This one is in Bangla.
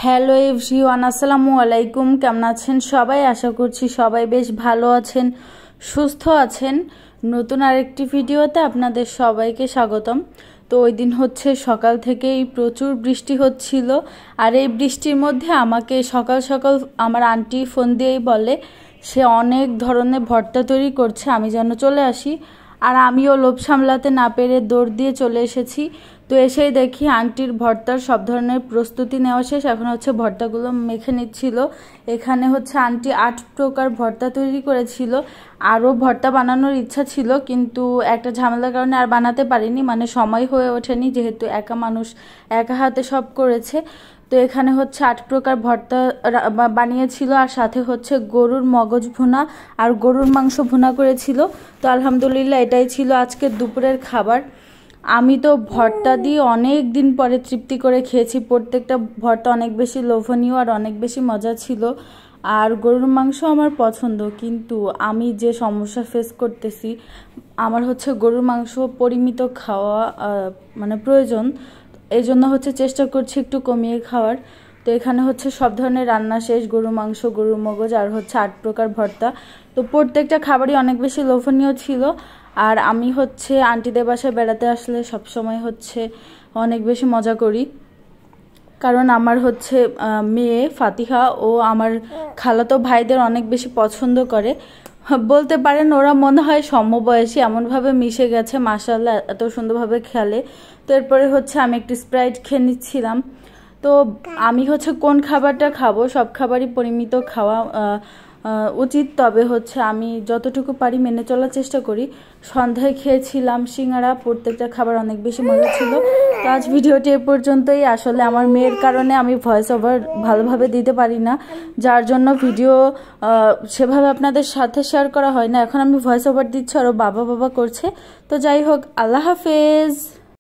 হ্যালো এভরিওয়ান, আসসালামু আলাইকুম। কেমন আছেন সবাই? আশা করছি সবাই বেশ ভালো আছেন, সুস্থ আছেন। নতুন আরেকটি ভিডিওতে আপনাদের সবাইকে স্বাগতম। তো ওই দিন হচ্ছে সকাল থেকেই প্রচুর বৃষ্টি হচ্ছিল, আর এই বৃষ্টির মধ্যে আমাকে সকাল সকাল আমার আন্টি ফোন দিয়েই বলে সে অনেক ধরনের ভর্তা তৈরি করছে, আমি যেন চলে আসি। আর আমিও লোভ সামলাতে না পেরে দৌড় দিয়ে চলে এসেছি। তো এসেই দেখি আন্টির ভর্তার সব ধরনের প্রস্তুতি নেওয়া শেষ, এখন হচ্ছে ভর্তাগুলো মেখে নিচ্ছিল। এখানে হচ্ছে আন্টি 8 প্রকার ভর্তা তৈরি করেছিল। আরও ভর্তা বানানোর ইচ্ছা ছিল, কিন্তু একটা ঝামেলার কারণে আর বানাতে পারিনি, মানে সময় হয়ে ওঠেনি, যেহেতু একা মানুষ একা হাতে সব করেছে। তো এখানে হচ্ছে 8 প্রকার ভর্তা বানিয়েছিল, আর সাথে হচ্ছে গরুর মগজ ভুনা আর গরুর মাংস ভুনা করেছিল। তো আলহামদুলিল্লাহ এটাই ছিল আজকের দুপুরের খাবার। আমি তো ভর্তা দিয়ে অনেক দিন পরে তৃপ্তি করে খেয়েছি। প্রত্যেকটা ভর্তা অনেক বেশি লোভনীয় আর অনেক বেশি মজা ছিল। আর গরুর মাংস আমার পছন্দ, কিন্তু আমি যে সমস্যা ফেস করতেছি, আমার হচ্ছে গরুর মাংস পরিমিত খাওয়া মানে প্রয়োজন। এই জন্য হচ্ছে চেষ্টা করছি একটু কমিয়ে খাওয়ার। তো এখানে হচ্ছে সব ধরনের রান্না শেষ, গরুর মাংস, গরুর মগজ আর হচ্ছে 8 প্রকার ভর্তা। তো প্রত্যেকটা খাবারই অনেক বেশি লোভনীয় ছিল। আর আমি হচ্ছে আন্টিদের বাসায় বেড়াতে আসলে সবসময় হচ্ছে অনেক বেশি মজা করি, কারণ আমার হচ্ছে মেয়ে ফাতিহা ও আমার খালাতো ভাইদের অনেক বেশি পছন্দ করে। বলতে পারেন ওরা মনে হয় সমবয়সী, এমনভাবে মিশে গেছে, মাশাআল্লাহ এত সুন্দরভাবে খেলে। তো এরপরে হচ্ছে আমি একটু স্প্রাইট খেয়ে নিচ্ছিলাম। তো আমি হচ্ছে কোন খাবারটা খাবো, সব খাবারই পরিমিত খাওয়া উচিত, তবে হচ্ছে আমি যতটুকু পারি মেনে চলার চেষ্টা করি। সন্ধ্যায় খেয়েছিলাম সিঙ্গারা, প্রত্যেকটা খাবার অনেক বেশি মজা ছিল। তো আজ ভিডিওটি এ পর্যন্তই। আসলে আমার মেয়ের কারণে আমি ভয়েস ওভার ভালোভাবে দিতে পারি না, যার জন্য ভিডিও সেভাবে আপনাদের সাথে শেয়ার করা হয় না। এখন আমি ভয়েস ওভার দিচ্ছি আর ও বাবা বাবা করছে। তো যাই হোক, আল্লাহ হাফেজ।